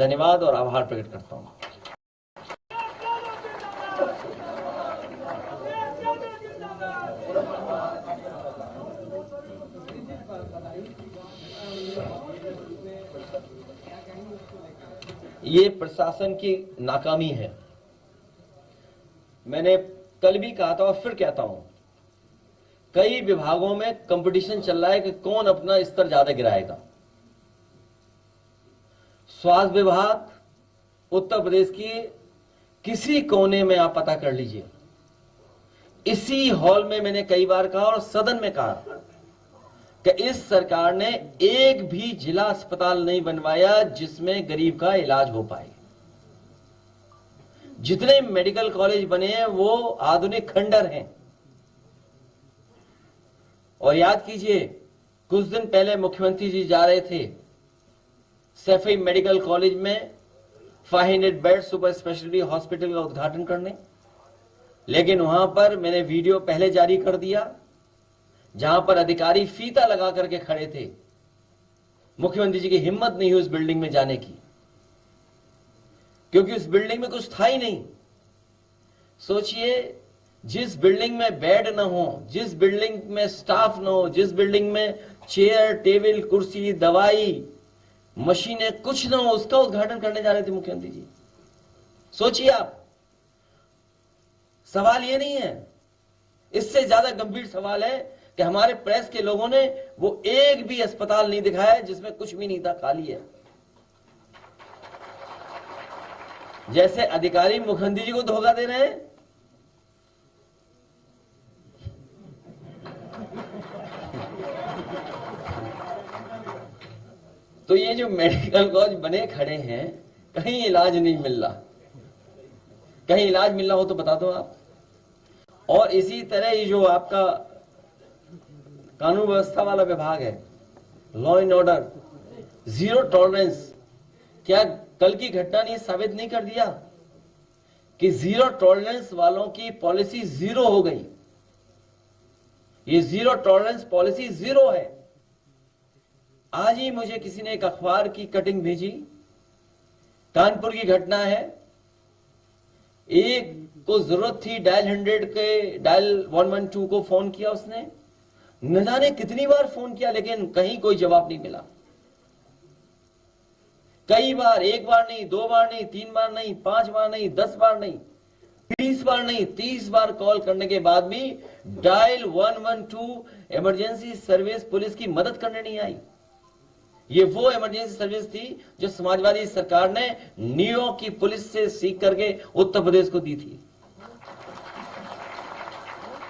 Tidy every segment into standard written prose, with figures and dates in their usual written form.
धन्यवाद और आभार प्रकट करता हूं। ये प्रशासन की नाकामी है। मैंने कल भी कहा था और फिर कहता हूं, कई विभागों में कंपटीशन चल रहा है कि कौन अपना स्तर ज्यादा गिराएगा। स्वास्थ्य विभाग उत्तर प्रदेश की किसी कोने में आप पता कर लीजिए। इसी हॉल में मैंने कई बार कहा और सदन में कहा कि इस सरकार ने एक भी जिला अस्पताल नहीं बनवाया जिसमें गरीब का इलाज हो पाए। जितने मेडिकल कॉलेज बने हैं वो आधुनिक खंडर हैं। और याद कीजिए, कुछ दिन पहले मुख्यमंत्री जी जा रहे थे सैफई मेडिकल कॉलेज में 500 बेड सुपर स्पेशलिटी हॉस्पिटल का उद्घाटन करने, लेकिन वहां पर मैंने वीडियो पहले जारी कर दिया जहां पर अधिकारी फीता लगा करके खड़े थे। मुख्यमंत्री जी की हिम्मत नहीं हुई उस बिल्डिंग में जाने की, क्योंकि उस बिल्डिंग में कुछ था ही नहीं। सोचिए, जिस बिल्डिंग में बेड ना हो, जिस बिल्डिंग में स्टाफ ना हो, जिस बिल्डिंग में चेयर टेबल कुर्सी दवाई मशीनें कुछ ना हो, उसका उद्घाटन करने जा रहे थे मुख्यमंत्री जी। सोचिए आप, सवाल ये नहीं है, इससे ज्यादा गंभीर सवाल है कि हमारे प्रेस के लोगों ने वो एक भी अस्पताल नहीं दिखाया जिसमें कुछ भी नहीं था, खाली है। जैसे अधिकारी मुख्यमंत्री जी को धोखा दे रहे हैं, तो ये जो मेडिकल कॉलेज बने खड़े हैं, कहीं इलाज नहीं मिल रहा। कहीं इलाज मिल रहा हो तो बता दो आप। और इसी तरह ये जो आपका कानून व्यवस्था वाला विभाग है, law and order, zero tolerance, क्या कल की घटना ने साबित नहीं कर दिया कि जीरो टॉलरेंस वालों की पॉलिसी जीरो हो गई? ये जीरो टॉलरेंस पॉलिसी जीरो है। आज ही मुझे किसी ने एक अखबार की कटिंग भेजी, कानपुर की घटना है। एक को जरूरत थी डायल 100 के, डायल 112 को फोन किया उसने, न जाने कितनी बार फोन किया लेकिन कहीं कोई जवाब नहीं मिला। कई बार, एक बार नहीं, 2 बार नहीं, 3 बार नहीं, 5 बार नहीं, 10 बार नहीं, 20 बार नहीं, 30 बार कॉल करने के बाद भी डायल 112 इमरजेंसी सर्विस पुलिस की मदद करने नहीं आई। ये वो इमरजेंसी सर्विस थी जो समाजवादी सरकार ने न्यूयॉर्क की पुलिस से सीख करके उत्तर प्रदेश को दी थी।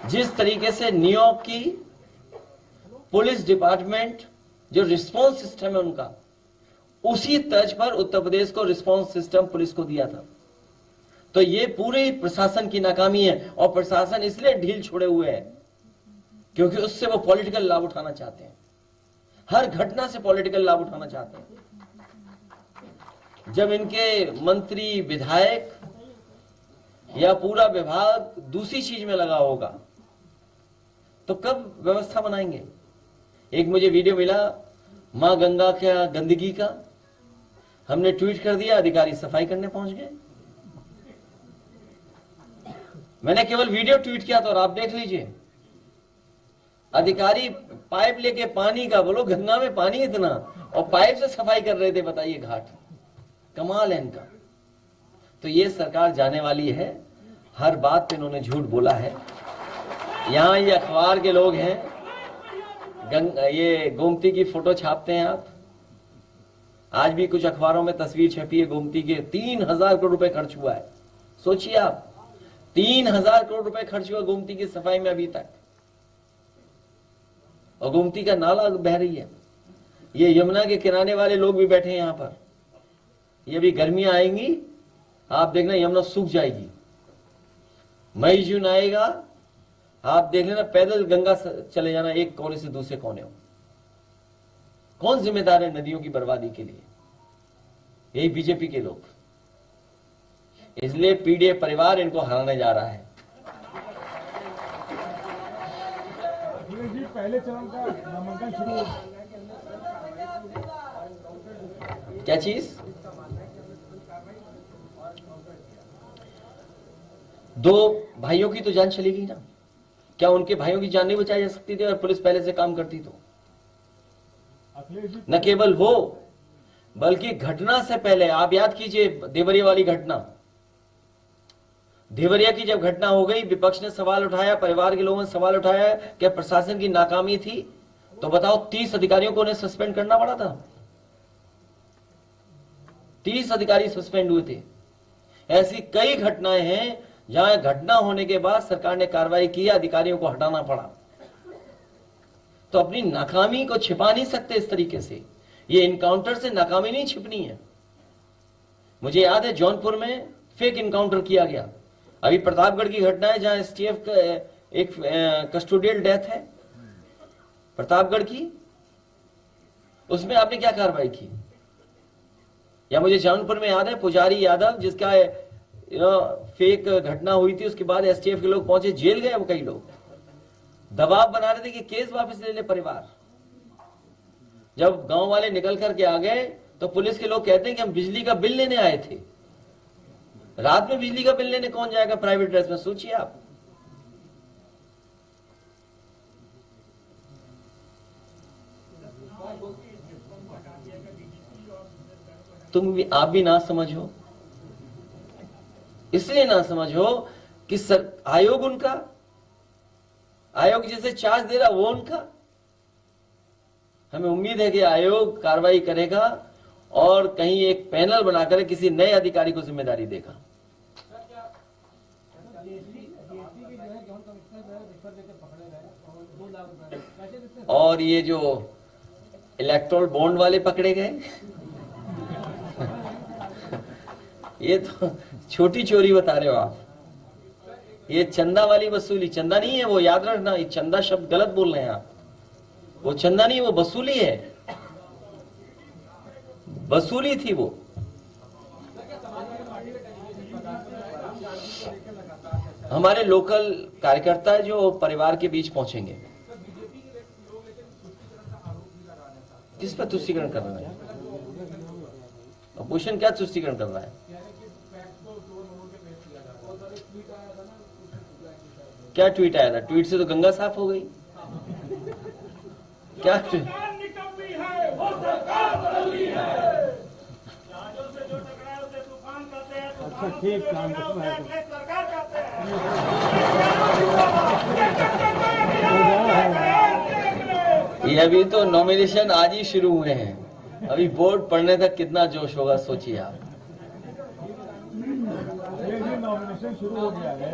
जिस तरीके से न्यूयॉर्क की पुलिस डिपार्टमेंट जो रिस्पांस सिस्टम है उनका, उसी तर्ज पर उत्तर प्रदेश को रिस्पांस सिस्टम पुलिस को दिया था। तो ये पूरे प्रशासन की नाकामी है। और प्रशासन इसलिए ढील छोड़े हुए है क्योंकि उससे वो पॉलिटिकल लाभ उठाना चाहते हैं। हर घटना से पॉलिटिकल लाभ उठाना चाहते हैं। जब इनके मंत्री, विधायक या पूरा विभाग दूसरी चीज में लगा होगा तो कब व्यवस्था बनाएंगे? एक मुझे वीडियो मिला मां गंगा का गंदगी का, हमने ट्वीट कर दिया, अधिकारी सफाई करने पहुंच गए। मैंने केवल वीडियो ट्वीट किया था और आप देख लीजिए, अधिकारी पाइप लेके पानी का, बोलो गंगा में पानी इतना, और पाइप से सफाई कर रहे थे। बताइए, घाट, कमाल है इनका। तो ये सरकार जाने वाली है। हर बात पे इन्होंने झूठ बोला है। यहां ये अखबार के लोग हैं, ये गोमती की फोटो छापते हैं आप। आज भी कुछ अखबारों में तस्वीर छपी है गोमती के, 3000 करोड़ रुपए खर्च हुआ है। सोचिए आप, 3000 करोड़ रुपए खर्च हुआ गोमती की सफाई में अभी तक। और गोमती का नाला बह रही है। ये यमुना के किनारे वाले लोग भी बैठे हैं यहां पर। ये भी गर्मियां आएंगी, आप देखना यमुना सूख जाएगी। मई जून आएगा, आप देख लेना पैदल गंगा चले जाना एक कोने से दूसरे कोने। कौन जिम्मेदार है नदियों की बर्बादी के लिए? यही बीजेपी के लोग। इसलिए पीडीए परिवार इनको हराने जा रहा है। पहले चरण का नामांकन शुरू, क्या चीज? दो भाइयों की तो जान चली गई ना। क्या उनके भाइयों की जान नहीं बचाई जा सकती थी अगर पुलिस पहले से काम करती तो? न केवल वो, बल्कि घटना से पहले आप याद कीजिए देवरिया वाली घटना। देवरिया की जब घटना हो गई, विपक्ष ने सवाल उठाया, परिवार के लोगों ने सवाल उठाया कि प्रशासन की नाकामी थी, तो बताओ 30 अधिकारियों को उन्हें सस्पेंड करना पड़ा था। 30 अधिकारी सस्पेंड हुए थे। ऐसी कई घटनाएं हैं जहां घटना होने के बाद सरकार ने कार्रवाई की, अधिकारियों को हटाना पड़ा। तो अपनी नाकामी को छिपा नहीं सकते इस तरीके से। ये इनकाउंटर से नाकामी नहीं छिपनी है। मुझे याद है जौनपुर में फेक इनकाउंटर किया गया। अभी प्रतापगढ़ की घटना है जहां एसटीएफ का एक कस्टोडियल डेथ है प्रतापगढ़ की, उसमें आपने क्या कार्रवाई की? या मुझे जौनपुर में याद है पुजारी यादव जिसका फेक घटना हुई थी, उसके बाद एसटीएफ के लोग पहुंचे, जेल गए वो कई लोग, दबाव बना रहे थे कि केस वापस ले ले परिवार। जब गांव वाले निकल करके आ गए तो पुलिस के लोग कहते हैं कि हम बिजली का बिल लेने आए थे। रात में बिजली का बिल लेने कौन जाएगा प्राइवेट ड्रेस में? सोचिए आप। आप भी ना समझो, इसलिए ना समझो कि आयोग उनका, आयोग जिसे चार्ज दे रहा वो उनका। हमें उम्मीद है कि आयोग कार्रवाई करेगा और कहीं एक पैनल बनाकर किसी नए अधिकारी को जिम्मेदारी देगा। और ये जो इलेक्ट्रोल बॉन्ड वाले पकड़े गए ये तो छोटी चोरी बता रहे हो आप। ये चंदा वाली वसूली, चंदा नहीं है वो, याद रखना, ये चंदा शब्द गलत बोल रहे हैं आप। वो चंदा नहीं, वो वसूली है, वसूली थी वो। हमारे लोकल कार्यकर्ता जो परिवार के बीच पहुंचेंगे। किस पर तुष्टीकरण कर रहा है? अपोजिशन क्या तुष्टीकरण कर रहा है? क्या ट्वीट आया था? ट्वीट से तो गंगा साफ हो गई। क्या ट्वीट? ठीक काम ये अभी तो नॉमिनेशन आज ही शुरू हुए हैं, अभी बोर्ड पढ़ने तक कितना जोश होगा सोचिए आप। नॉमिनेशन शुरू हो गया है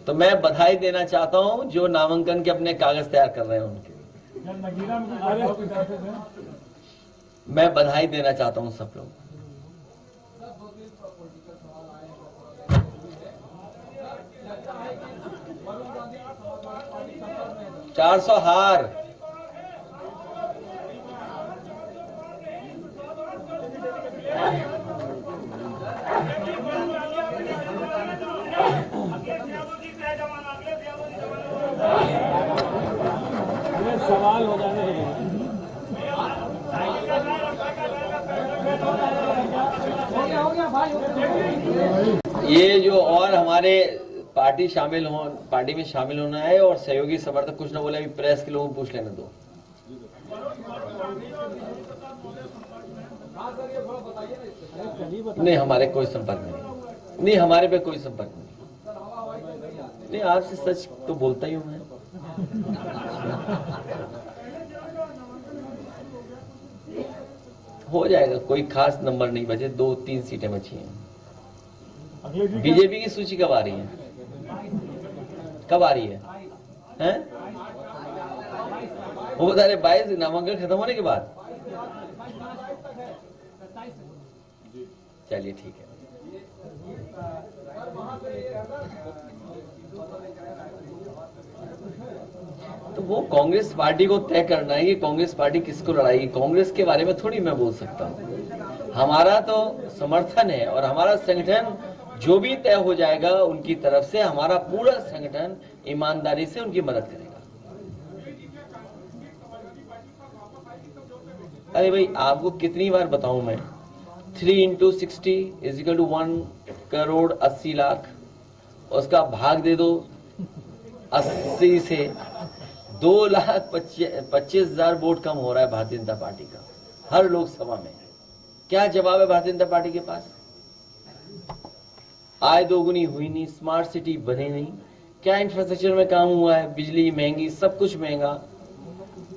तो मैं बधाई देना चाहता हूं जो नामांकन के अपने कागज तैयार कर रहे हैं उनके। मैं बधाई देना चाहता हूं सब लोग। 400 हार। सवाल हो जाने ये जो और हमारे पार्टी में शामिल होना है और सहयोगी समर्थक कुछ ना बोले, अभी प्रेस के लोगों को पूछ लेने दो। नहीं हमारे कोई संपर्क नहीं, हमारे पे कोई संपर्क नहीं। आपसे सच तो बोलता ही हूं मैं। हो जाएगा, कोई खास नंबर नहीं बचे, 2-3 सीटें बची हैं। बीजेपी की सूची कब आ रही है? कब आ रही है? हैं? वो बता रहे 22 नामांकन खत्म होने के बाद। चलिए ठीक है। तो वो कांग्रेस पार्टी को तय करना है कि कांग्रेस पार्टी किसको लड़ाएगी। कांग्रेस के बारे में थोड़ी मैं बोल सकता हूं। हमारा तो समर्थन है और हमारा संगठन जो भी तय हो जाएगा उनकी तरफ से हमारा पूरा संगठन ईमानदारी से उनकी मदद करेगा। अरे भाई आपको कितनी बार बताऊं मैं, 3 × 60 = 1 करोड़ 80 लाख। उसका भाग दे दो 80 से 2,25,000 वोट कम हो रहा है भारतीय जनता पार्टी का हर लोकसभा में। क्या जवाब है भारतीय जनता पार्टी के पास? आय दोगुनी हुई नहीं, स्मार्ट सिटी बने नहीं, क्या इंफ्रास्ट्रक्चर में काम हुआ है? बिजली महंगी, सब कुछ महंगा,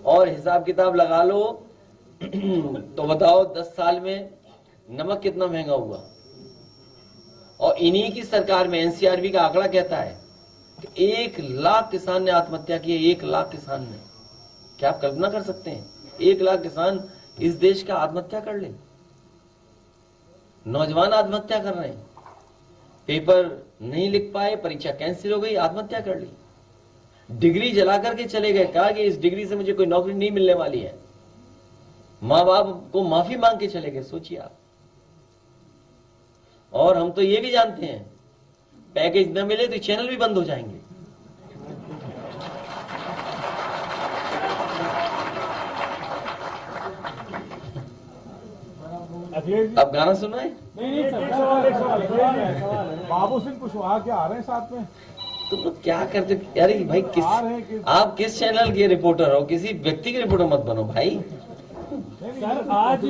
और हिसाब किताब लगा लो तो बताओ 10 साल में नमक कितना महंगा हुआ। और इन्हीं की सरकार में एनसीआरबी का आंकड़ा कहता है कि 1 लाख किसान ने आत्महत्या की है। 1 लाख किसान ने, क्या आप कल्पना कर सकते हैं 1 लाख किसान इस देश का आत्महत्या कर ले? नौजवान आत्महत्या कर रहे हैं, पेपर नहीं लिख पाए, परीक्षा कैंसिल हो गई, आत्महत्या कर ली, डिग्री जला करके चले गए, कहा कि इस डिग्री से मुझे कोई नौकरी नहीं मिलने वाली है, मां बाप को माफी मांग के चले गए। सोचिए आप। और हम तो ये भी जानते हैं पैकेज न मिले तो चैनल भी बंद हो जाएंगे। अब गाना सुना है? नहीं सवाल बाबू सिंह कुशवाहा क्या आ रहे हैं साथ में? तुम लोग क्या करते? अरे भाई आप किस चैनल के रिपोर्टर हो? किसी व्यक्ति के रिपोर्टर मत बनो भाई। सर आज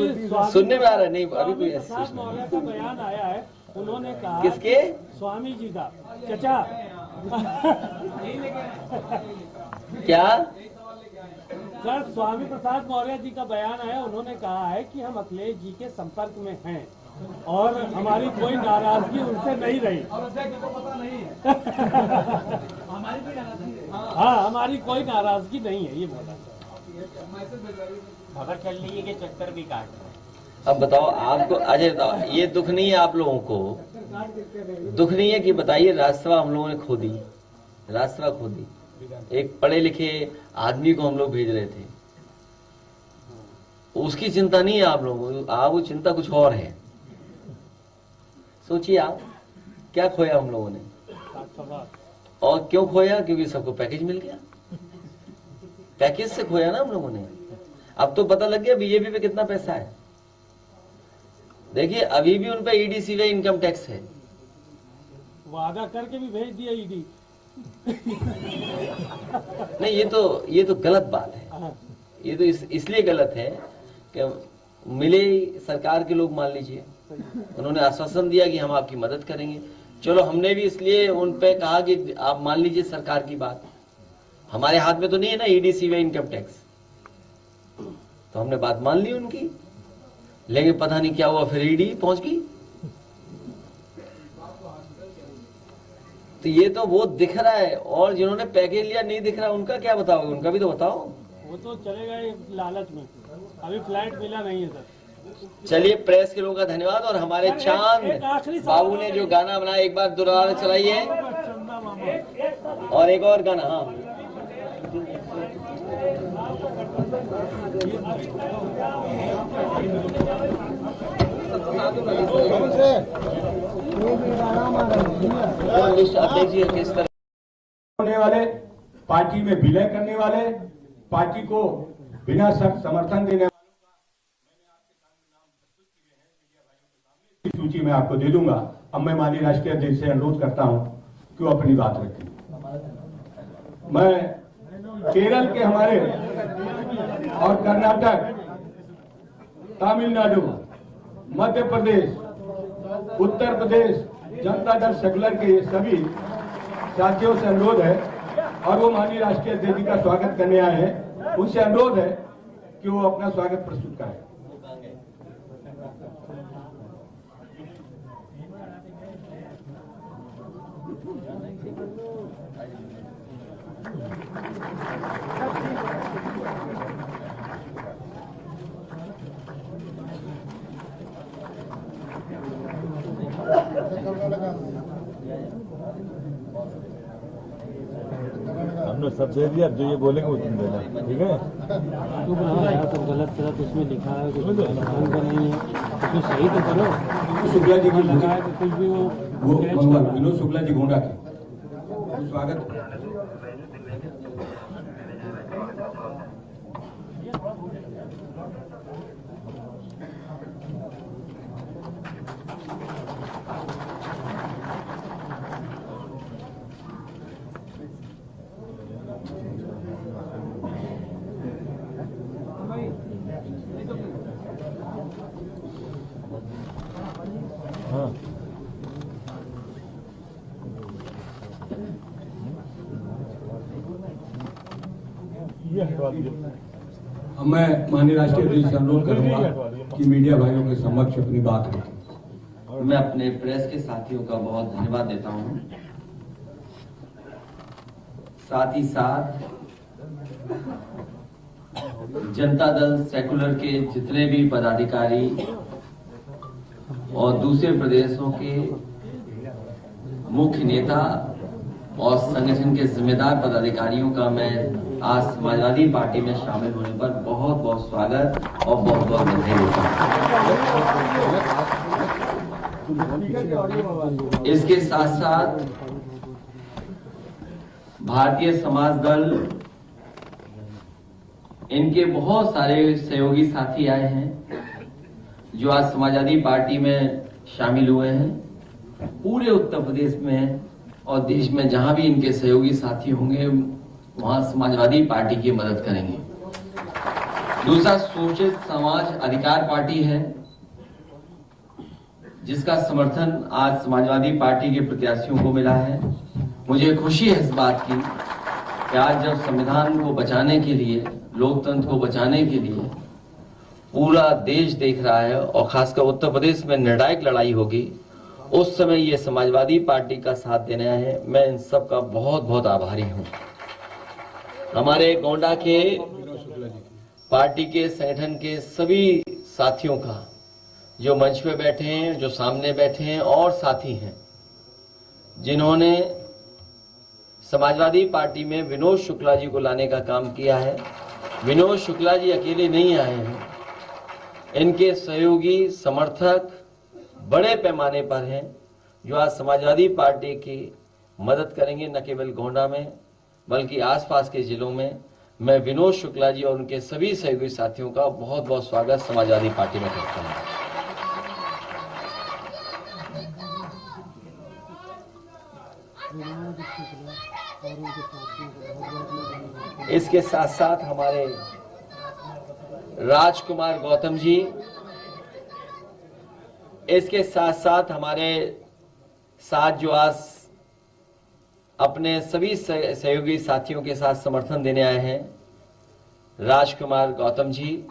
सुनने में आ रहा है नहीं अभी कोई प्रसाद मौर्य का बयान आया है, उन्होंने कहा किसके? स्वामी जी का चचा क्या सर स्वामी प्रसाद मौर्य जी का बयान आया, उन्होंने कहा है कि हम अखिलेश जी के संपर्क में हैं और हमारी कोई नाराजगी उनसे नहीं रही। हाँ हमारी कोई नाराजगी नहीं है, ये बोला। खबर चल रही है कि चक्कर भी काट रहे हैं। अब बताओ आपको, अजय बताओ, ये दुख नहीं है आप लोगों को? दुख नहीं है कि बताइए राज्यसभा हम लोगों ने खो दी, राज्यसभा खो दी, एक पढ़े लिखे आदमी को हम लोग भेज रहे थे, उसकी चिंता नहीं है आप लोगों को, आप वो चिंता कुछ और है। सोचिए आप क्या खोया हम लोगों ने, और क्यों खोया? क्योंकि सबको पैकेज मिल गया, पैकेज से खोया ना हम लोगों ने। अब तो पता लग गया बीजेपी पे कितना पैसा है। देखिए अभी भी उन पे ईडी सीबीआई इनकम टैक्स है, वादा करके भी भेज दिया ईडी। नहीं ये तो गलत बात है। ये तो इसलिए गलत है कि मिले सरकार के लोग, मान लीजिए उन्होंने आश्वासन दिया कि हम आपकी मदद करेंगे, चलो हमने भी इसलिए उन पे कहा कि आप मान लीजिए सरकार की बात, हमारे हाथ में तो नहीं है ना ईडी सीबीआई इनकम टैक्स, तो हमने बात मान ली उनकी, लेकिन पता नहीं क्या हुआ, फिर ईडी पहुंच गई। तो ये तो वो दिख रहा है, और जिन्होंने पैकेज लिया नहीं दिख रहा, उनका क्या बताओगे? उनका भी तो बताओ। वो तो चले गए लालच में, अभी फ्लैट मिला नहीं है सर। चलिए प्रेस के लोगों का धन्यवाद, और हमारे चांद बाबू ने जो गाना बनाया एक बार दोबारा चलाइए, और एक और गाना। हाँ होने वाले, पार्टी में विलय करने वाले, पार्टी को बिना शर्त समर्थन देने वालों का सूची में आपको दे दूंगा। अब मैं माननीय राष्ट्रीय अध्यक्ष से अनुरोध करता हूं कि वो अपनी बात रखें। मैं केरल के हमारे और कर्नाटक, तमिलनाडु, मध्य प्रदेश, उत्तर प्रदेश जनता दल सेकुलर के सभी साथियों से अनुरोध है, और वो माननीय राष्ट्रीय अध्यक्ष जी का स्वागत करने आए हैं, उनसे अनुरोध है कि वो अपना स्वागत प्रस्तुत करें। हमने सब दे दिया, जो ये बोलेंगे वो तुम देना, ठीक है? तो सब गलत गलत उसमें लिखा है, कुछ ढंग का नहीं है, तो कुछ सही तो करो। शुक्ला जी की लगा है तो कुछ भी वो विनोद शुक्ला जी गोंडा के स्वागत। दीजिए, हटवा दीजिए। मैं माननीय राष्ट्रीय अध्यक्ष से अनुरोध करूंगा कि मीडिया भाइयों के समक्ष अपनी बात रखें। मैं अपने प्रेस के साथियों का बहुत धन्यवाद देता हूं। साथ ही साथ जनता दल सेकुलर के जितने भी पदाधिकारी और दूसरे प्रदेशों के मुख्य नेता और संगठन के जिम्मेदार पदाधिकारियों का मैं आज समाजवादी पार्टी में शामिल होने पर बहुत बहुत स्वागत और बहुत बहुत बधाई देता हूं। इसके साथ साथ भारतीय समाज दल, इनके बहुत सारे सहयोगी साथी आए हैं जो आज समाजवादी पार्टी में शामिल हुए हैं। पूरे उत्तर प्रदेश में और देश में जहां भी इनके सहयोगी साथी होंगे वहां समाजवादी पार्टी की मदद करेंगे। दूसरा शोषित समाज अधिकार पार्टी है जिसका समर्थन आज समाजवादी पार्टी के प्रत्याशियों को मिला है। मुझे खुशी है इस बात की कि आज जब संविधान को बचाने के लिए, लोकतंत्र को बचाने के लिए पूरा देश देख रहा है और खासकर उत्तर प्रदेश में निर्णायक लड़ाई होगी, उस समय ये समाजवादी पार्टी का साथ देने आए हैं। मैं इन सब का बहुत बहुत आभारी हूं। हमारे गोंडा के पार्टी के संगठन के सभी साथियों का, जो मंच पे बैठे हैं, जो सामने बैठे हैं और साथी हैं जिन्होंने समाजवादी पार्टी में विनोद शुक्ला जी को लाने का काम किया है। विनोद शुक्ला जी अकेले नहीं आए हैं, इनके सहयोगी समर्थक बड़े पैमाने पर हैं जो आज समाजवादी पार्टी की मदद करेंगे, न केवल गोंडा में बल्कि आसपास के जिलों में। मैं विनोद शुक्ला जी और उनके सभी सहयोगी साथियों का बहुत बहुत स्वागत समाजवादी पार्टी में करता हूं। इसके साथ साथ हमारे राजकुमार गौतम जी, इसके साथ साथ हमारे साथ जो आज अपने सभी सहयोगी साथियों के साथ समर्थन देने आए हैं, राजकुमार गौतम जी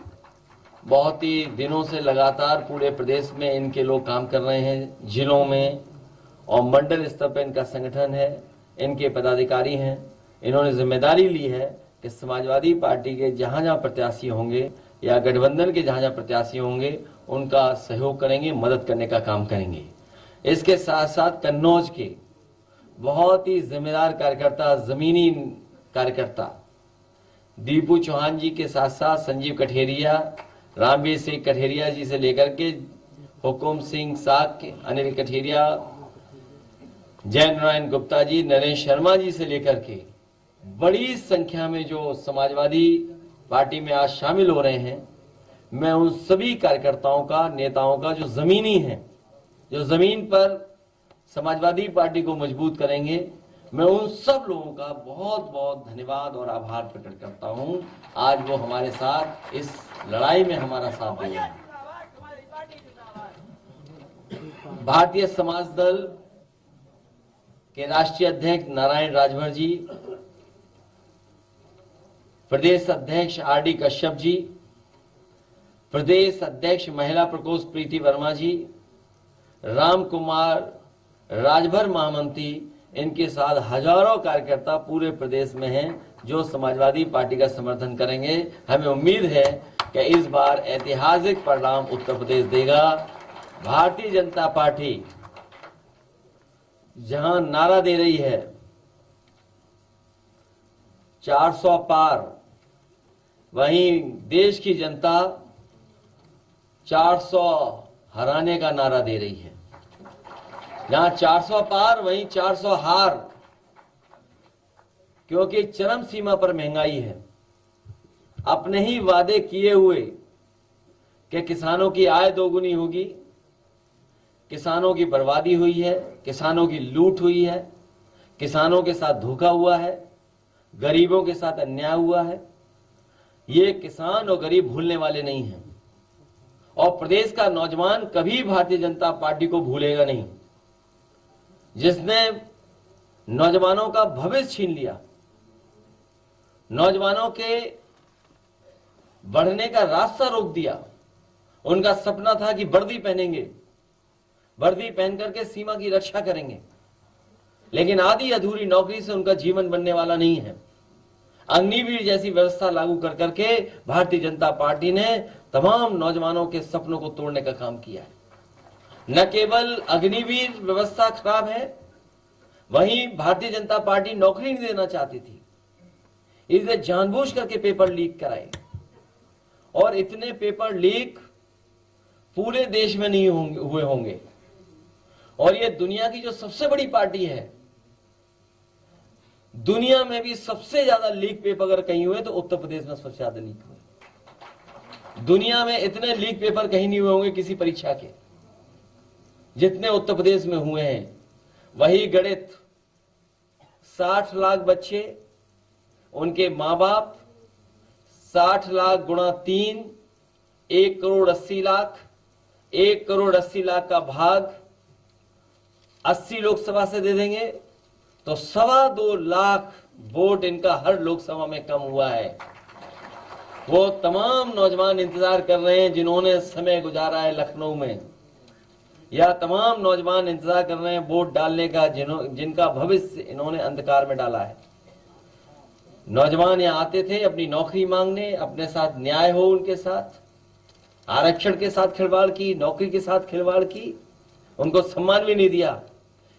बहुत ही दिनों से लगातार पूरे प्रदेश में इनके लोग काम कर रहे हैं, जिलों में और मंडल स्तर पर इनका संगठन है, इनके पदाधिकारी हैं। इन्होंने जिम्मेदारी ली है कि समाजवादी पार्टी के जहां जहां प्रत्याशी होंगे या गठबंधन के जहां जहां प्रत्याशी होंगे उनका सहयोग करेंगे, मदद करने का काम करेंगे। इसके साथ साथ कन्नौज के बहुत ही जिम्मेदार कार्यकर्ता, जमीनी कार्यकर्ता दीपू चौहान जी के साथ साथ संजीव कठेरिया, रामवीर सिंह कठेरिया जी से लेकर के हुकुम सिंह साक, अनिल कठेरिया, जय नारायण गुप्ता जी, नरेश शर्मा जी से लेकर के बड़ी संख्या में जो समाजवादी पार्टी में आज शामिल हो रहे हैं, मैं उन सभी कार्यकर्ताओं का, नेताओं का जो जमीनी हैं, जो जमीन पर समाजवादी पार्टी को मजबूत करेंगे, मैं उन सब लोगों का बहुत बहुत धन्यवाद और आभार प्रकट करता हूं। आज वो हमारे साथ इस लड़ाई में हमारा साथ दे रहे हैं। भारतीय समाज दल के राष्ट्रीय अध्यक्ष नारायण राजभर जी, प्रदेश अध्यक्ष आरडी कश्यप जी, प्रदेश अध्यक्ष महिला प्रकोष्ठ प्रीति वर्मा जी, राम कुमार राजभर महामंत्री, इनके साथ हजारों कार्यकर्ता पूरे प्रदेश में हैं जो समाजवादी पार्टी का समर्थन करेंगे। हमें उम्मीद है कि इस बार ऐतिहासिक परिणाम उत्तर प्रदेश देगा। भारतीय जनता पार्टी जहां नारा दे रही है 400 पार, वहीं देश की जनता 400 हराने का नारा दे रही है। जहां 400 पार वहीं 400 हार, क्योंकि चरम सीमा पर महंगाई है। अपने ही वादे किए हुए कि किसानों की आय दोगुनी होगी, किसानों की बर्बादी हुई है, किसानों की लूट हुई है, किसानों के साथ धोखा हुआ है, गरीबों के साथ अन्याय हुआ है। ये किसान और गरीब भूलने वाले नहीं हैं और प्रदेश का नौजवान कभी भारतीय जनता पार्टी को भूलेगा नहीं। जिसने नौजवानों का भविष्य छीन लिया, नौजवानों के बढ़ने का रास्ता रोक दिया। उनका सपना था कि वर्दी पहनेंगे, वर्दी पहन करके सीमा की रक्षा करेंगे, लेकिन आधी अधूरी नौकरी से उनका जीवन बनने वाला नहीं है। अग्निवीर जैसी व्यवस्था लागू कर करके भारतीय जनता पार्टी ने तमाम नौजवानों के सपनों को तोड़ने का काम किया है। न केवल अग्निवीर व्यवस्था खराब है, वहीं भारतीय जनता पार्टी नौकरी नहीं देना चाहती थी, इसलिए जानबूझ करके पेपर लीक कराए। और इतने पेपर लीक पूरे देश में नहीं हुए होंगे। और ये दुनिया की जो सबसे बड़ी पार्टी है, दुनिया में भी सबसे ज्यादा लीक पेपर अगर कहीं हुए तो उत्तर प्रदेश में सबसे ज्यादा लीक हुए। दुनिया में इतने लीक पेपर कहीं नहीं हुए होंगे किसी परीक्षा के, जितने उत्तर प्रदेश में हुए हैं। वही गणित, 60 लाख बच्चे, उनके मां बाप, 60 लाख गुणा 3, 1 करोड़ 80 लाख, 1 करोड़ 80 लाख का भाग 80 लोकसभा से दे देंगे तो 2.25 लाख वोट इनका हर लोकसभा में कम हुआ है। वो तमाम नौजवान इंतजार कर रहे हैं जिन्होंने समय गुजारा है लखनऊ में, या तमाम नौजवान इंतजार कर रहे हैं वोट डालने का जिनका भविष्य इन्होंने अंधकार में डाला है। नौजवान यहां आते थे अपनी नौकरी मांगने, अपने साथ न्याय हो उनके साथ, आरक्षण के साथ खिलवाड़ की, नौकरी के साथ खिलवाड़ की, उनको सम्मान भी नहीं दिया।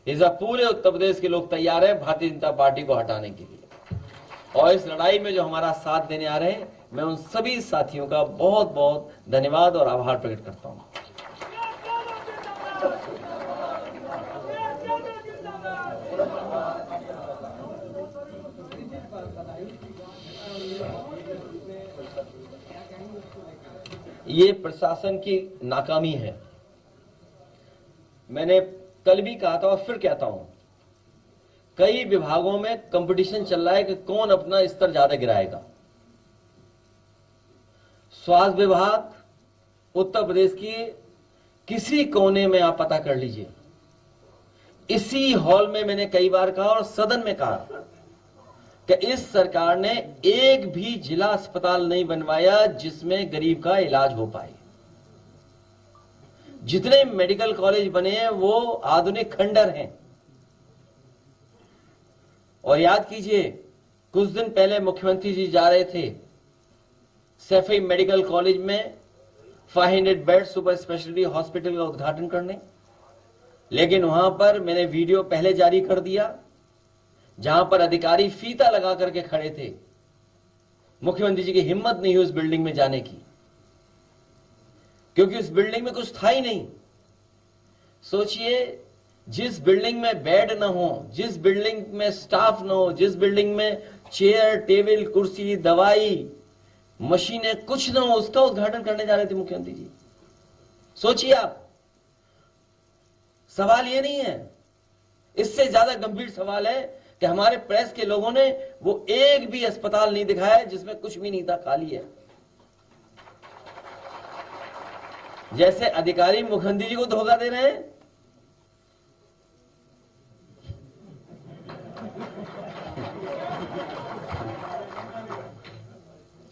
इस बार पूरे उत्तर प्रदेश के लोग तैयार हैं भारतीय जनता पार्टी को हटाने के लिए। और इस लड़ाई में जो हमारा साथ देने आ रहे हैं, मैं उन सभी साथियों का बहुत बहुत धन्यवाद और आभार प्रकट करता हूं। ये प्रशासन की नाकामी है। मैंने कल भी कहा था और फिर कहता हूं, कई विभागों में कंपटीशन चल रहा है कि कौन अपना स्तर ज्यादा गिराएगा। स्वास्थ्य विभाग उत्तर प्रदेश की किसी कोने में आप पता कर लीजिए। इसी हॉल में मैंने कई बार कहा और सदन में कहा कि इस सरकार ने एक भी जिला अस्पताल नहीं बनवाया जिसमें गरीब का इलाज हो पाए। जितने मेडिकल कॉलेज बने हैं वो आधुनिक खंडर हैं। और याद कीजिए, कुछ दिन पहले मुख्यमंत्री जी जा रहे थे सैफई मेडिकल कॉलेज में 500 बेड सुपर स्पेशलिटी हॉस्पिटल का उद्घाटन करने, लेकिन वहां पर मैंने वीडियो पहले जारी कर दिया जहां पर अधिकारी फीता लगा करके खड़े थे। मुख्यमंत्री जी की हिम्मत नहीं हुई उस बिल्डिंग में जाने की, क्योंकि उस बिल्डिंग में कुछ था ही नहीं। सोचिए, जिस बिल्डिंग में बेड ना हो, जिस बिल्डिंग में स्टाफ ना हो, जिस बिल्डिंग में चेयर टेबल कुर्सी दवाई मशीनें कुछ ना हो, उसका उद्घाटन करने जा रहे थे मुख्यमंत्री जी। सोचिए आप, सवाल ये नहीं है, इससे ज्यादा गंभीर सवाल है कि हमारे प्रेस के लोगों ने वो एक भी अस्पताल नहीं दिखाया जिसमें कुछ भी नहीं था, खाली है। जैसे अधिकारी मुख्यमंत्री जी को धोखा दे रहे हैं,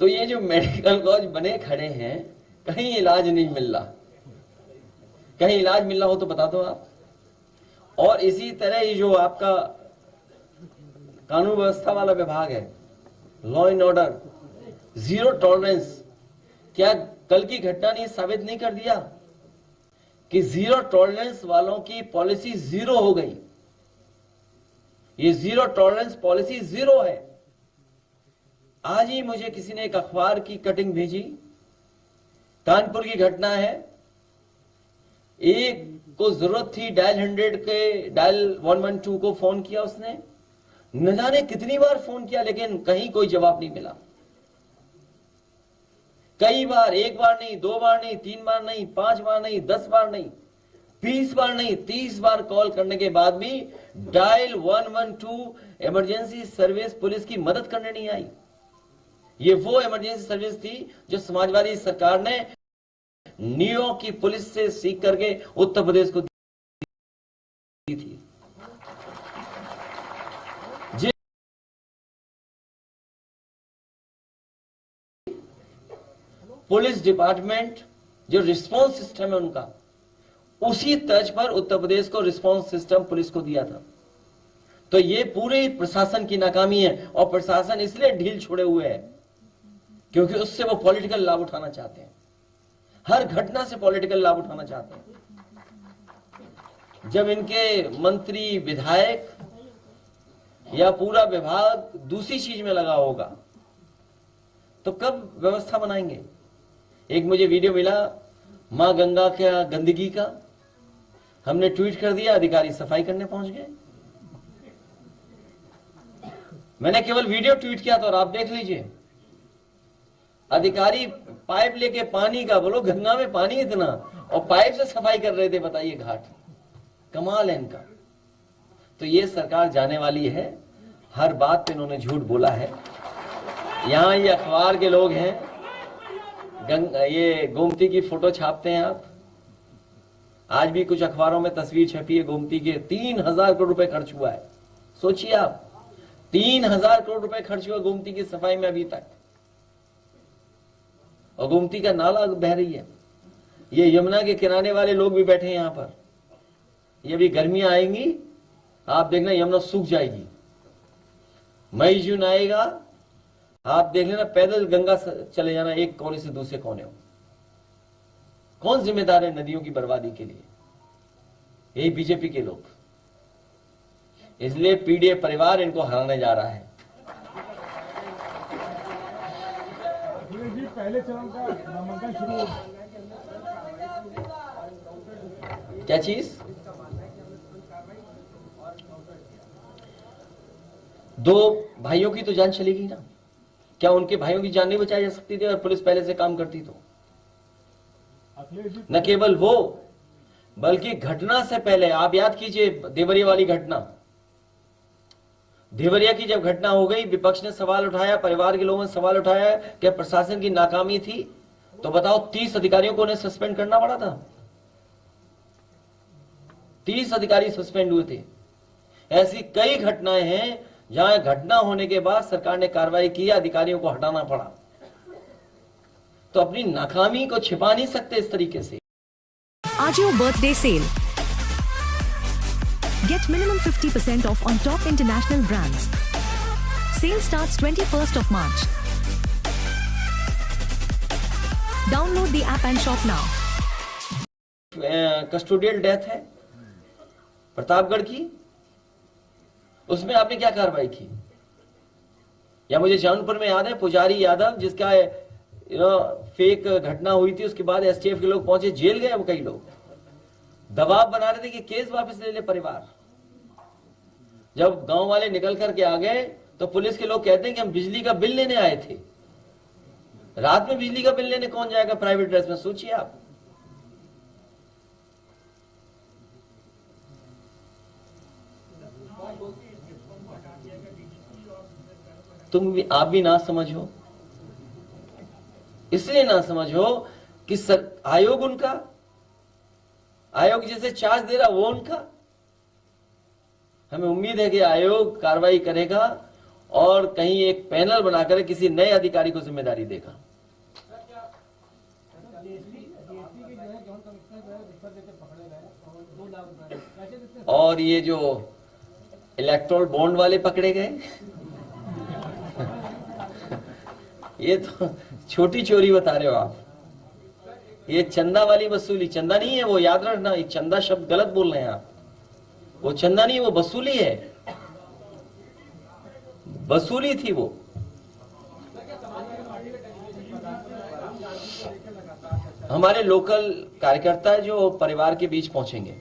तो ये जो मेडिकल कॉलेज बने खड़े हैं, कहीं इलाज नहीं मिल रहा। कहीं इलाज मिल रहा हो तो बता दो आप। और इसी तरह ये जो आपका कानून व्यवस्था वाला विभाग है, law and order, zero tolerance, क्या कल की घटना ने साबित नहीं कर दिया कि जीरो टॉलरेंस वालों की पॉलिसी जीरो हो गई? ये जीरो टॉलरेंस पॉलिसी जीरो है। आज ही मुझे किसी ने एक अखबार की कटिंग भेजी, कानपुर की घटना है। एक को जरूरत थी डायल 100 के, डायल 112 को फोन किया उसने, न जाने कितनी बार फोन किया लेकिन कहीं कोई जवाब नहीं मिला। कई बार, एक बार नहीं, 2 बार नहीं, 3 बार नहीं, 5 बार नहीं, 10 बार नहीं, 20 बार नहीं, 30 बार कॉल करने के बाद भी डायल 112 इमरजेंसी सर्विस पुलिस की मदद करने नहीं आई। ये वो इमरजेंसी सर्विस थी जो समाजवादी सरकार ने न्यूयॉर्क की पुलिस से सीख करके उत्तर प्रदेश को दी थी। पुलिस डिपार्टमेंट जो रिस्पांस सिस्टम है उनका, उसी तर्ज पर उत्तर प्रदेश को रिस्पांस सिस्टम पुलिस को दिया था। तो ये पूरे प्रशासन की नाकामी है, और प्रशासन इसलिए ढील छोड़े हुए है क्योंकि उससे वो पॉलिटिकल लाभ उठाना चाहते हैं, हर घटना से पॉलिटिकल लाभ उठाना चाहते हैं। जब इनके मंत्री, विधायक या पूरा विभाग दूसरी चीज में लगा होगा तो कब व्यवस्था बनाएंगे। एक मुझे वीडियो मिला मां गंगा का गंदगी का, हमने ट्वीट कर दिया, अधिकारी सफाई करने पहुंच गए। मैंने केवल वीडियो ट्वीट किया था और आप देख लीजिए, अधिकारी पाइप लेके पानी का, बोलो गंगा में पानी इतना, और पाइप से सफाई कर रहे थे। बताइए, घाट कमाल है इनका। तो ये सरकार जाने वाली है, हर बात पे इन्होंने झूठ बोला है। यहां ये अखबार के लोग हैं, ये गोमती की फोटो छापते हैं आप। आज भी कुछ अखबारों में तस्वीर छपी है गोमती के, 3000 करोड़ रुपए खर्च हुआ है। सोचिए आप, 3000 करोड़ रुपए खर्च हुआ गोमती की सफाई में अभी तक, और गोमती का नाला बह रही है। ये यमुना के किनारे वाले लोग भी बैठे हैं यहां पर। ये भी गर्मियां आएंगी, आप देखना यमुना सूख जाएगी। मई जून आएगा, आप देख लेना पैदल गंगा चले जाना एक कोने से दूसरे कोने में। कौन जिम्मेदार है नदियों की बर्बादी के लिए? यही बीजेपी के लोग। इसलिए पीडीए परिवार इनको हराने जा रहा है। पहले चरण का नामांकन शुरू हो, क्या चीज? दो भाइयों की तो जान चली गई ना। क्या उनके भाइयों की जान नहीं बचाई जा सकती थी अगर पुलिस पहले से काम करती तो? न केवल वो, बल्कि घटना से पहले आप याद कीजिए देवरिया वाली घटना। देवरिया की जब घटना हो गई, विपक्ष ने सवाल उठाया, परिवार के लोगों ने सवाल उठाया कि प्रशासन की नाकामी थी। तो बताओ, 30 अधिकारियों को उन्हें सस्पेंड करना पड़ा था। 30 अधिकारी सस्पेंड हुए थे। ऐसी कई घटनाएं हैं जहां घटना होने के बाद सरकार ने कार्रवाई की, अधिकारियों को हटाना पड़ा। तो अपनी नाकामी को छिपा नहीं सकते इस तरीके से। Ajio birthday sale. Get minimum 50% off on top international brands. Sale starts 21st of March. Download the app and shop now. Custodial death है प्रतापगढ़ की, उसमें आपने क्या कार्रवाई की? या मुझे जौनपुर में याद है पुजारी यादव, जिसका फेक घटना हुई थी, उसके बाद एसटीएफ के लोग पहुंचे, जेल गए। अब कई लोग दबाव बना रहे थे कि केस वापस ले ले परिवार। जब गांव वाले निकल करके आ गए तो पुलिस के लोग कहते हैं कि हम बिजली का बिल लेने आए थे। रात में बिजली का बिल लेने कौन जाएगा प्राइवेट ड्रेस में? सोचिए आप। आप भी ना समझो, इसलिए ना समझो कि आयोग उनका, आयोग जैसे चार्ज दे रहा वो उनका। हमें उम्मीद है कि आयोग कार्रवाई करेगा और कहीं एक पैनल बनाकर किसी नए अधिकारी को जिम्मेदारी देगा। और ये जो इलेक्ट्रोल बॉन्ड वाले पकड़े गए, ये तो छोटी चोरी बता रहे हो आप। ये चंदा वाली वसूली, चंदा नहीं है वो, याद रखना। एक चंदा शब्द गलत बोल रहे हैं आप। वो चंदा नहीं है, वो वसूली है। वसूली थी वो। हमारे लोकल कार्यकर्ता जो परिवार के बीच पहुंचेंगे।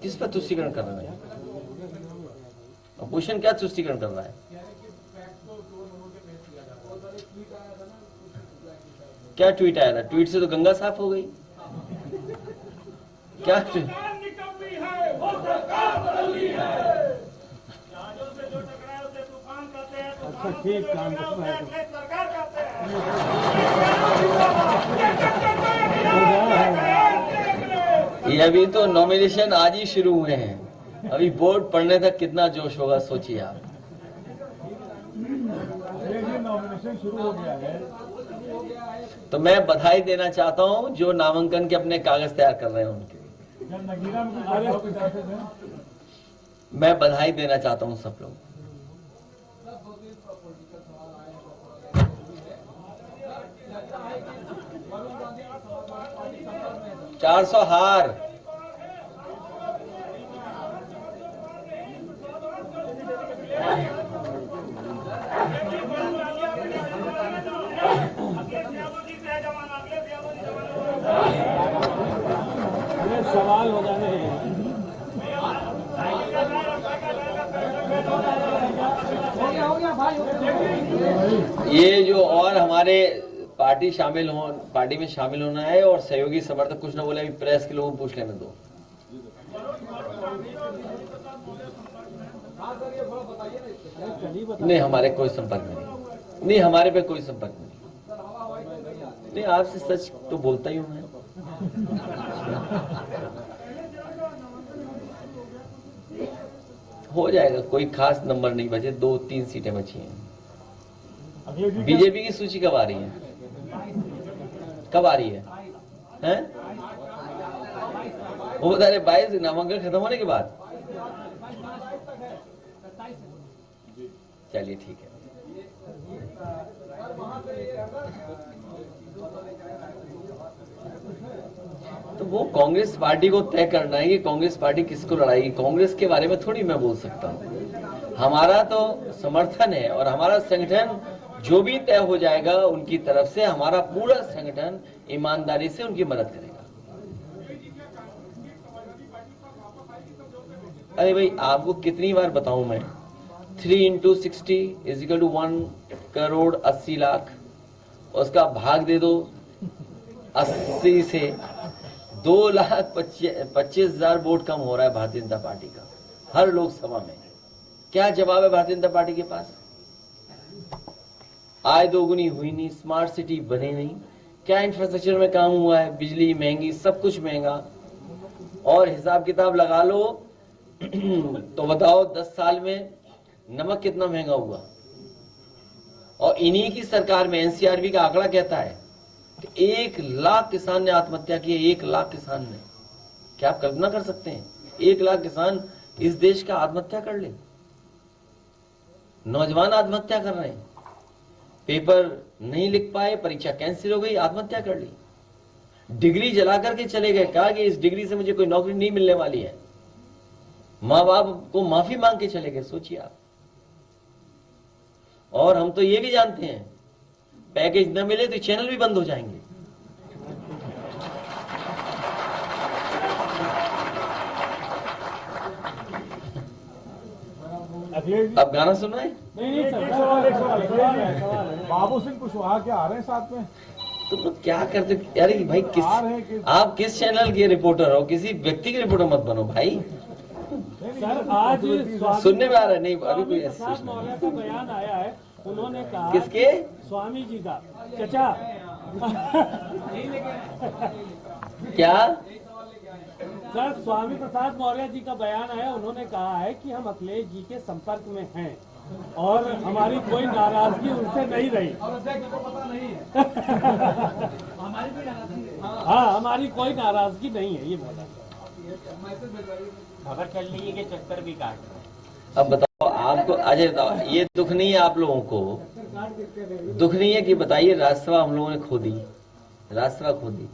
किस पर तुष्टिकरण कर रहे हैं? अपोजिशन क्या तुष्टिकरण कर रहा है? क्या ट्वीट आया था? ट्वीट से तो गंगा साफ हो गई। क्या अच्छा ठीक काम करना है। ये अभी तो नॉमिनेशन आज ही शुरू हुए हैं, अभी बोर्ड पढ़ने तक कितना जोश होगा सोचिए आप। एग्जामिनेशन शुरू हो गया है। तो मैं बधाई देना चाहता हूं जो नामांकन के अपने कागज तैयार कर रहे हैं उनके, जब नगीना में कुछ के चांसेस हैं। मैं बधाई देना चाहता हूं सब लोग। चार 400 हार। ये सवाल हो जाने हैं। ये जो और हमारे पार्टी में शामिल होना है और सहयोगी समर्थक कुछ ना बोले, अभी प्रेस के लोगों को पूछ लेने दो। नहीं, हमारे कोई संपर्क में नहीं, हमारे पे कोई संपर्क में नहीं, आपसे सच तो बोलता ही हूं मैं। हो जाएगा, कोई खास नंबर नहीं बचे, 2-3 सीटें बची हैं। बीजेपी की सूची कब आ रही है? कब आ रही है? हैं? वो बता रहे 22 नामांकन खत्म होने के बाद। चलिए ठीक है। तो वो कांग्रेस पार्टी को तय करना है कि कांग्रेस पार्टी किसको लड़ाएगी। कांग्रेस के बारे में थोड़ी मैं बोल सकता हूं। हमारा तो समर्थन है और हमारा संगठन जो भी तय हो जाएगा उनकी तरफ से हमारा पूरा संगठन ईमानदारी से उनकी मदद करेगा। अरे भाई, आपको कितनी बार बताऊं मैं, 3 × 60 = 1,80,00,000। उसका भाग दे दो 80 से, 2,25,000 वोट कम हो रहा है भारतीय जनता पार्टी का हर लोकसभा में। क्या जवाब है भारतीय जनता पार्टी के पास? आय दोगुनी हुई नहीं, स्मार्ट सिटी बने नहीं, क्या इंफ्रास्ट्रक्चर में काम हुआ है? बिजली महंगी, सब कुछ महंगा। और हिसाब किताब लगा लो तो बताओ 10 साल में नमक कितना महंगा हुआ। और इन्हीं की सरकार में एनसीआरबी का आंकड़ा कहता है कि 1 लाख किसान ने आत्महत्या की है। 1 लाख किसान ने। क्या आप कल्पना कर सकते हैं 1 लाख किसान इस देश का आत्महत्या कर ले? नौजवान आत्महत्या कर रहे हैं, पेपर नहीं लिख पाए, परीक्षा कैंसिल हो गई, आत्महत्या कर ली। डिग्री जला करके चले गए, कहा कि इस डिग्री से मुझे कोई नौकरी नहीं मिलने वाली है। माँ बाप को माफी मांग के चले गए, सोचिए आप। और हम तो ये भी जानते हैं पैकेज न मिले तो चैनल भी बंद हो जाएंगे। अब गाना सुना है? नहीं सवाल है। बाबू सिंह कुशवाहा क्या आ रहे हैं साथ में? तो क्या करते यार भाई, आप किस चैनल के रिपोर्टर हो? किसी व्यक्ति के रिपोर्टर मत बनो भाई। सर, आज सुनने में आ रहा है। नहीं, अभी कोई प्रसाद मौर्य का बयान आया है। उन्होंने कहा, किसके? स्वामी जी का चचा। क्या सर, स्वामी प्रसाद मौर्य जी का बयान आया। उन्होंने कहा है कि हम अखिलेश जी के संपर्क में हैं और हमारी कोई नाराजगी उनसे नहीं रही। हाँ, हमारी कोई नाराजगी नहीं है, ये बोला। खबर चल रही है कि चक्कर भी काट रहे हैं। अब बताओ आपको, अजय बताओ, ये दुख नहीं है आप लोगों को? दुख नहीं है कि बताइए राज्यसभा हम लोगों ने खो दी, राज्यसभा खो दी।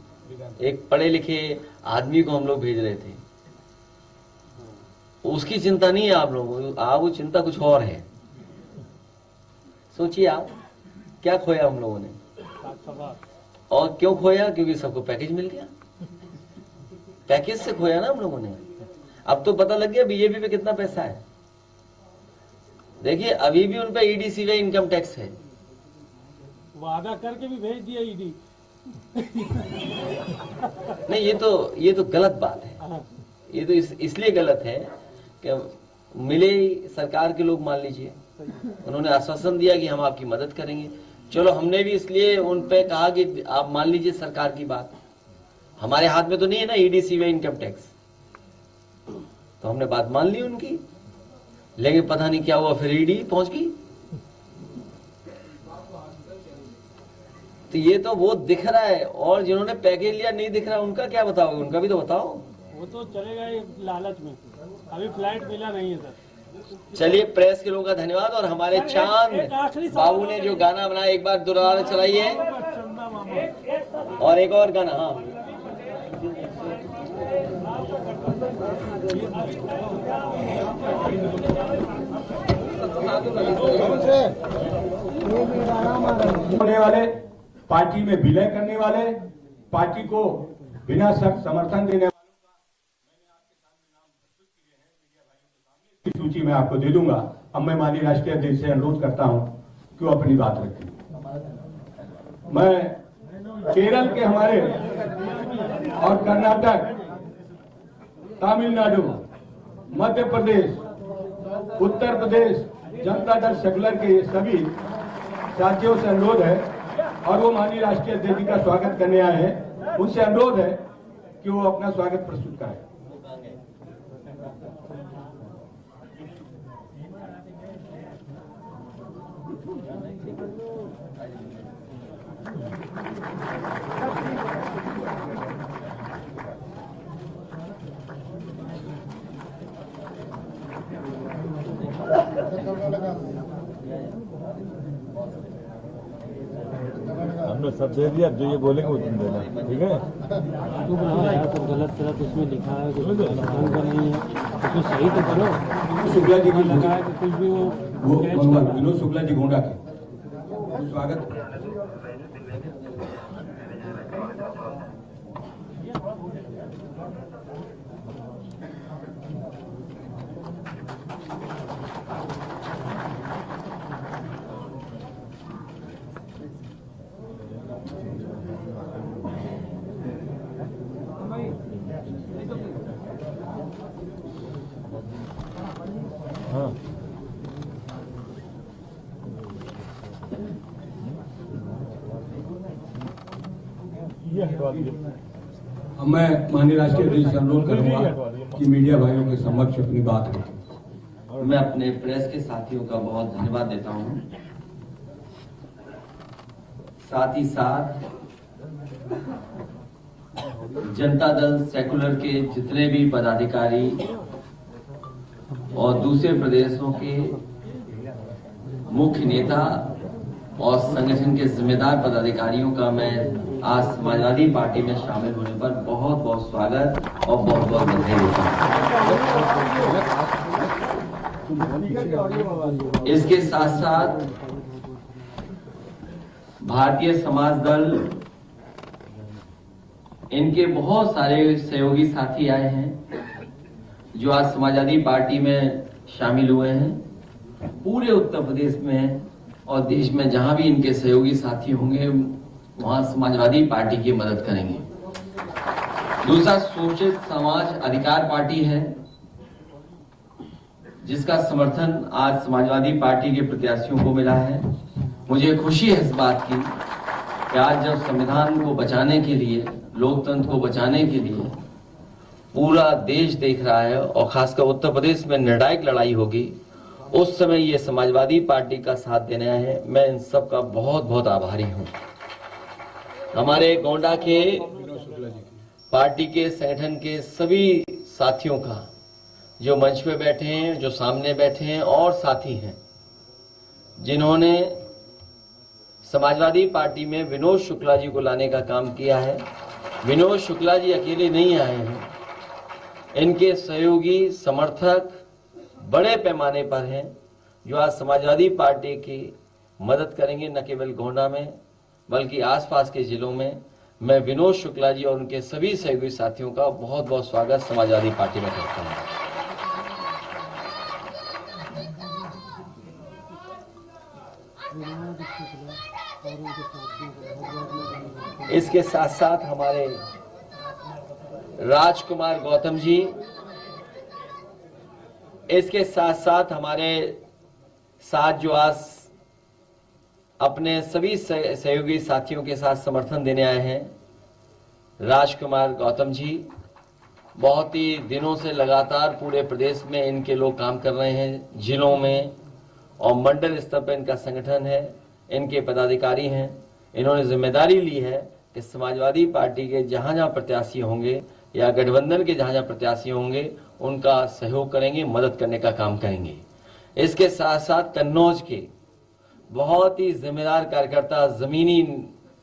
एक पढ़े लिखे आदमी को हम लोग भेज रहे थे, उसकी चिंता नहीं है आप लोगों को। आपको चिंता कुछ और है। सोचिए आप, क्या खोया हम लोगों ने? और क्यों खोया? क्योंकि सबको पैकेज मिल गया। पैकेज से खोया ना हम लोगों ने। अब तो पता लग गया बीजेपी पे कितना पैसा है। देखिए, अभी भी उन पे ईडी सीबीआई इनकम टैक्स है। वादा करके भी भेज दिया ईडी। नहीं, ये तो गलत बात है। ये तो इसलिए गलत है कि मिले सरकार के लोग, मान लीजिए उन्होंने आश्वासन दिया कि हम आपकी मदद करेंगे। चलो, हमने भी इसलिए उन पे कहा कि आप मान लीजिए सरकार की बात। हमारे हाथ में तो नहीं है ना ईडी सीबीआई इनकम टैक्स, तो हमने बात मान ली उनकी। लेकिन पता नहीं क्या हुआ, फिर ईडी पहुंच गई। तो ये तो वो दिख रहा है, और जिन्होंने पैकेज लिया नहीं दिख रहा उनका क्या बताओगे? उनका भी तो बताओ। वो तो चलेगा ही लालच में, अभी फ्लाइट मिला नहीं है सर। चलिए, प्रेस के लोगों का धन्यवाद। और हमारे चांद एक आखिरी सवाल बाबू ने जो गाना बनाया, एक बार दोबारा चलाइए। और एक और गाना, हाँ। होने वाले, पार्टी में विलय करने वाले, पार्टी को बिना शर्त समर्थन देने वाले की सूची मैं आपको दे दूंगा। अब मैं माननीय राष्ट्रीय अध्यक्ष से अनुरोध करता हूं कि वो अपनी बात रखें। मैं केरल के हमारे और कर्नाटक, तमिलनाडु, मध्य प्रदेश, उत्तर प्रदेश जनता दल सेकुलर के ये सभी साथियों से अनुरोध है, और वो माननीय राष्ट्रीय अध्यक्ष जी का स्वागत करने आए हैं, उनसे अनुरोध है कि वो अपना स्वागत प्रस्तुत करें। हमने सब दे दिया, जो ये बोलेंगे वो तुम देना, ठीक है? तो बनाया तो गलत गलत उसमें लिखा है, कुछ ढंग का नहीं है, तो कुछ सही तो करो। शुक्ला जी की लगा है कि कुछ भी वो विनोद शुक्ला जी गोंडा के स्वागत। हाँ, ये हटवा दीजिए। अब मैं माननीय राष्ट्रीय अध्यक्ष से अनुरोध करूंगा कि मीडिया भाइयों के समक्ष अपनी बात रखें। मैं अपने प्रेस के साथियों का बहुत धन्यवाद देता हूं। साथ ही साथ जनता दल सेकुलर के जितने भी पदाधिकारी और दूसरे प्रदेशों के मुख्य नेता और संगठन के जिम्मेदार पदाधिकारियों का मैं आज समाजवादी पार्टी में शामिल होने पर बहुत बहुत स्वागत और बहुत बहुत बधाई देता हूं। इसके साथ साथ भारतीय समाज दल, इनके बहुत सारे सहयोगी साथी आए हैं जो आज समाजवादी पार्टी में शामिल हुए हैं। पूरे उत्तर प्रदेश में और देश में जहां भी इनके सहयोगी साथी होंगे वहां समाजवादी पार्टी की मदद करेंगे। दूसरा, शोषित समाज अधिकार पार्टी है जिसका समर्थन आज समाजवादी पार्टी के प्रत्याशियों को मिला है। मुझे खुशी है इस बात की कि आज जब संविधान को बचाने के लिए, लोकतंत्र को बचाने के लिए पूरा देश देख रहा है और खासकर उत्तर प्रदेश में निर्णायक लड़ाई होगी, उस समय ये समाजवादी पार्टी का साथ देने आए हैं। मैं इन सब का बहुत बहुत आभारी हूं। हमारे गोंडा के पार्टी के संगठन के सभी साथियों का, जो मंच पे बैठे हैं, जो सामने बैठे हैं, और साथी हैं जिन्होंने समाजवादी पार्टी में विनोद शुक्ला जी को लाने का काम किया है। विनोद शुक्ला जी अकेले नहीं आए हैं, इनके सहयोगी समर्थक बड़े पैमाने पर हैं जो आज समाजवादी पार्टी की मदद करेंगे, न केवल गोंडा में बल्कि आसपास के जिलों में। मैं विनोद शुक्ला जी और उनके सभी सहयोगी साथियों का बहुत बहुत स्वागत समाजवादी पार्टी में करता हूं। इसके साथ साथ हमारे राजकुमार गौतम जी, इसके साथ साथ हमारे साथ जो आज अपने सभी सहयोगी साथियों के साथ समर्थन देने आए हैं, राजकुमार गौतम जी बहुत ही दिनों से लगातार पूरे प्रदेश में इनके लोग काम कर रहे हैं, जिलों में और मंडल स्तर पर इनका संगठन है, इनके पदाधिकारी हैं। इन्होंने जिम्मेदारी ली है कि समाजवादी पार्टी के जहां जहां प्रत्याशी होंगे या गठबंधन के जहां जहां प्रत्याशी होंगे उनका सहयोग करेंगे, मदद करने का काम करेंगे। इसके साथ साथ कन्नौज के बहुत ही जिम्मेदार कार्यकर्ता, जमीनी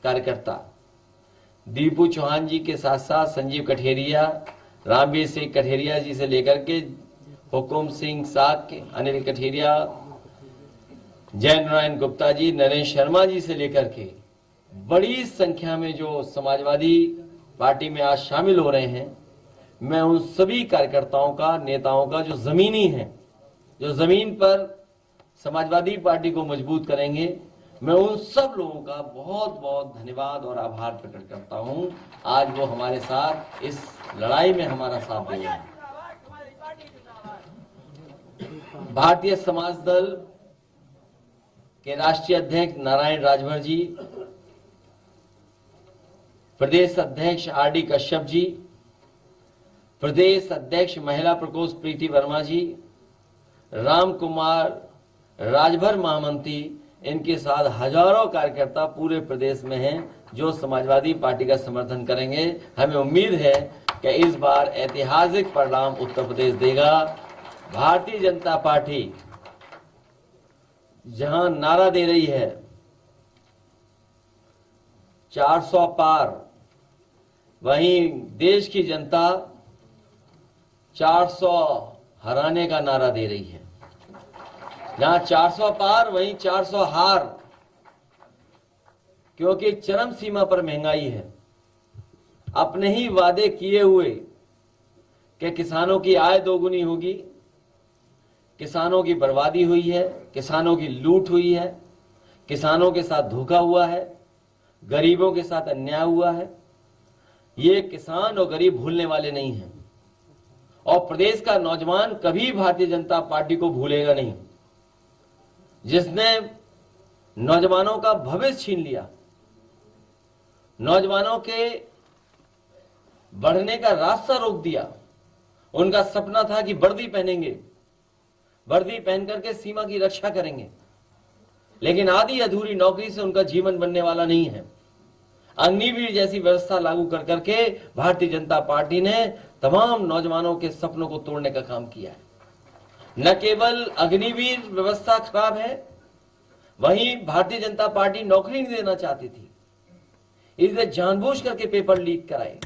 कार्यकर्ता दीपू चौहान जी के साथ साथ संजीव कठेरिया, रामवीर सिंह कठेरिया जी से लेकर के हुकुम सिंह साक, अनिल कठेरिया, जय नारायण गुप्ता जी, नरेंद्र शर्मा जी से लेकर के बड़ी संख्या में जो समाजवादी पार्टी में आज शामिल हो रहे हैं, मैं उन सभी कार्यकर्ताओं का, नेताओं का जो जमीनी हैं, जो जमीन पर समाजवादी पार्टी को मजबूत करेंगे, मैं उन सब लोगों का बहुत बहुत धन्यवाद और आभार प्रकट करता हूं। आज वो हमारे साथ इस लड़ाई में हमारा साथ दे रहे हैं। भारतीय समाज दल के राष्ट्रीय अध्यक्ष नारायण राजभर जी, प्रदेश अध्यक्ष आरडी कश्यप जी, प्रदेश अध्यक्ष महिला प्रकोष्ठ प्रीति वर्मा जी, राम कुमार राजभर महामंत्री, इनके साथ हजारों कार्यकर्ता पूरे प्रदेश में हैं जो समाजवादी पार्टी का समर्थन करेंगे। हमें उम्मीद है कि इस बार ऐतिहासिक परिणाम उत्तर प्रदेश देगा। भारतीय जनता पार्टी जहां नारा दे रही है 400 पार, वहीं देश की जनता 400 हराने का नारा दे रही है। जहां 400 पार वहीं 400 हार, क्योंकि चरम सीमा पर महंगाई है। अपने ही वादे किए हुए कि किसानों की आय दोगुनी होगी, किसानों की बर्बादी हुई है, किसानों की लूट हुई है, किसानों के साथ धोखा हुआ है, गरीबों के साथ अन्याय हुआ है। ये किसान और गरीब भूलने वाले नहीं हैं और प्रदेश का नौजवान कभी भारतीय जनता पार्टी को भूलेगा नहीं। जिसने नौजवानों का भविष्य छीन लिया, नौजवानों के बढ़ने का रास्ता रोक दिया। उनका सपना था कि वर्दी पहनेंगे, वर्दी पहन करके सीमा की रक्षा करेंगे, लेकिन आधी अधूरी नौकरी से उनका जीवन बनने वाला नहीं है। अग्निवीर जैसी व्यवस्था लागू कर करके भारतीय जनता पार्टी ने तमाम नौजवानों के सपनों को तोड़ने का काम किया है। न केवल अग्निवीर व्यवस्था खराब है, वहीं भारतीय जनता पार्टी नौकरी नहीं देना चाहती थी, इसलिए जानबूझ करके पेपर लीक कराए।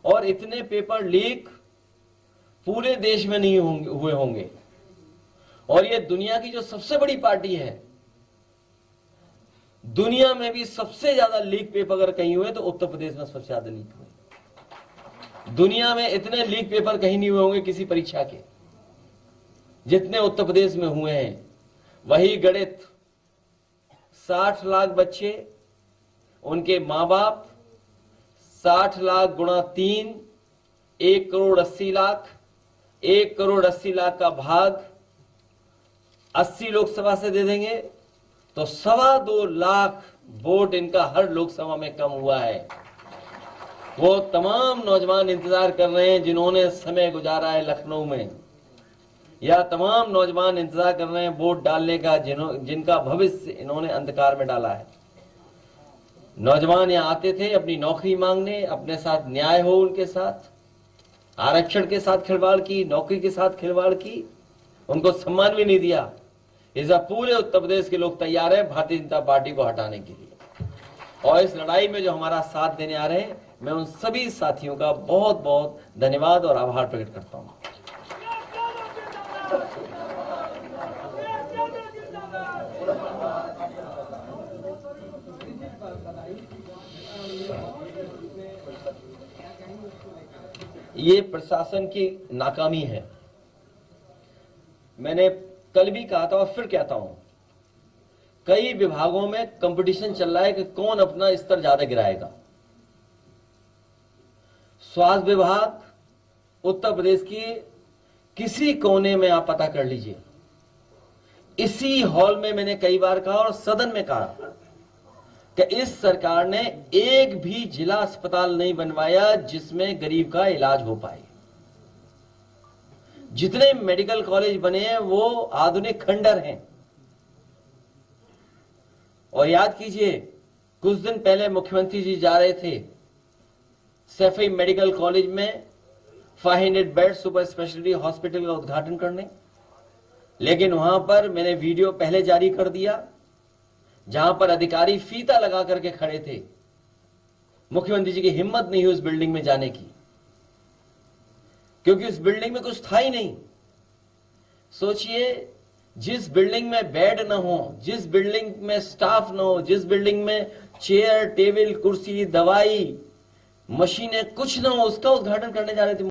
और इतने पेपर लीक पूरे देश में नहीं हुए होंगे। और ये दुनिया की जो सबसे बड़ी पार्टी है, दुनिया में भी सबसे ज्यादा लीक पेपर अगर कहीं हुए तो उत्तर प्रदेश में सबसे ज्यादा लीक हुए। दुनिया में इतने लीक पेपर कहीं नहीं हुए होंगे किसी परीक्षा के जितने उत्तर प्रदेश में हुए हैं। वही गणित, 60 लाख बच्चे, उनके मां बाप, 60 लाख गुणा 3, 1 करोड़ 80 लाख, 1 करोड़ 80 लाख का भाग 80 लोकसभा से दे देंगे तो 2.25 लाख वोट इनका हर लोकसभा में कम हुआ है। वो तमाम नौजवान इंतजार कर रहे हैं जिन्होंने समय गुजारा है लखनऊ में, या तमाम नौजवान इंतजार कर रहे हैं वोट डालने का जिनका भविष्य इन्होंने अंधकार में डाला है। नौजवान यहाँ आते थे अपनी नौकरी मांगने, अपने साथ न्याय हो, उनके साथ आरक्षण के साथ खिलवाड़ की, नौकरी के साथ खिलवाड़ की, उनको सम्मान भी नहीं दिया। इस पूरे उत्तर प्रदेश के लोग तैयार हैं भारतीय जनता पार्टी को हटाने के लिए। और इस लड़ाई में जो हमारा साथ देने आ रहे हैं, मैं उन सभी साथियों का बहुत बहुत धन्यवाद और आभार प्रकट करता हूं। ये प्रशासन की नाकामी है। मैंने कल भी कहा था और फिर कहता हूं, कई विभागों में कंपटीशन चल रहा है कि कौन अपना स्तर ज्यादा गिराएगा। स्वास्थ्य विभाग उत्तर प्रदेश की किसी कोने में आप पता कर लीजिए। इसी हॉल में मैंने कई बार कहा और सदन में कहा कि इस सरकार ने एक भी जिला अस्पताल नहीं बनवाया जिसमें गरीब का इलाज हो पाए। जितने मेडिकल कॉलेज बने हैं वो आधुनिक खंडर हैं। और याद कीजिए कुछ दिन पहले मुख्यमंत्री जी जा रहे थे सैफई मेडिकल कॉलेज में 500 बेड सुपर स्पेशलिटी हॉस्पिटल का उद्घाटन करने, लेकिन वहां पर मैंने वीडियो पहले जारी कर दिया जहां पर अधिकारी फीता लगा करके खड़े थे। मुख्यमंत्री जी की हिम्मत नहीं हुई उस बिल्डिंग में जाने की, क्योंकि उस बिल्डिंग में कुछ था ही नहीं। सोचिए, जिस बिल्डिंग में बेड न हो, जिस बिल्डिंग में स्टाफ न हो, जिस बिल्डिंग में चेयर टेबल कुर्सी दवाई मशीनें कुछ न हो, उसका उद्घाटन करने जा रहे थे।